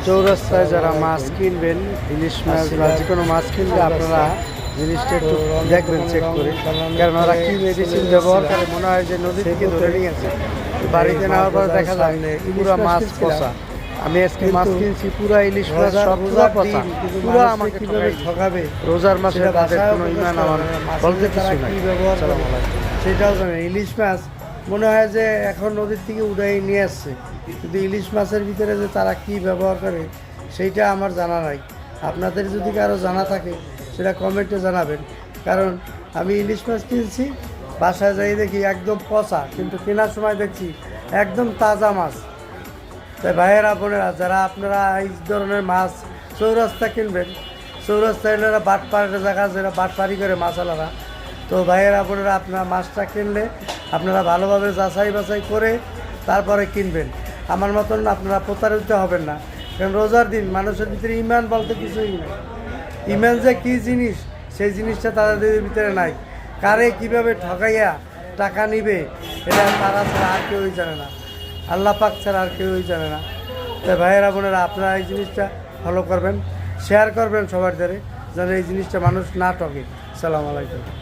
চৌরাস্তায় যারা মাছ কিনবেন, ইলিশ মাছ বা যে কোনো মাছ কিনলে আপনারা জিনিসটা একটু দেখবেন, চেক করে। কারণ ওরা কী মেডিসিন ব্যবহার করে, মনে হয় যে নদী থেকে ধরে নিয়েছে। বাড়িতে নেওয়ার পরে দেখা যায় পুরো মাছ পচা। আমি আজকে মাছ কিনছি, পুরা ইলিশ মাছ সব পুরা পচা, পুরা আমাকে কীভাবে ঠকাবে। রোজার মাসে তাদের কোনো ইমান আমার বলতে কিছু নাই। সেটাও জানে। ইলিশ মাছ মনে হয় যে এখন নদীর থেকে উড়াই নিয়ে আসছে, কিন্তু ইলিশ মাছের ভিতরে যে তারা কি ব্যবহার করে সেইটা আমার জানা নাই। আপনাদের যদি কারো জানা থাকে সেটা কমেন্টে জানাবেন। কারণ আমি ইলিশ মাছ কিনছি, বাসায় যাই দেখি একদম পচা, কিন্তু কেনার সময় দেখছি একদম তাজা মাছ। তাই ভাইয়েরা বোনেরা, যারা আপনারা এই ধরনের মাছ চৌরাস্তা কিনবেন, চৌরাস্তা এলাকা বাটপাড়ের জায়গা, যারা বাটপাড়ি করে মাছওয়ালারা, তো ভাইয়েরা বোনেরা আপনারা মাছটা কিনলে আপনারা ভালোভাবে যাচাই বাছাই করে তারপরে কিনবেন। আমার মতন আপনারা প্রতারিত হবেন না। কারণ রোজার দিন মানুষের ভিতরে ইমান বলতে কিছুই নেই। ইমান যে কী জিনিস, সেই জিনিসটা তাদের ভিতরে নাই। কারে কিভাবে ঠকাইয়া টাকা নিবে এটা তারা ছাড়া আর কেউই জানে না, আল্লাহ পাক ছাড়া আর কেউই জানে না। তাই ভাইয়েরা বোনেরা, আপনারা এই জিনিসটা ফলো করবেন, শেয়ার করবেন সবার দ্বারে, যেন এই জিনিসটা মানুষ না ঠকে। আসসালামু আলাইকুম।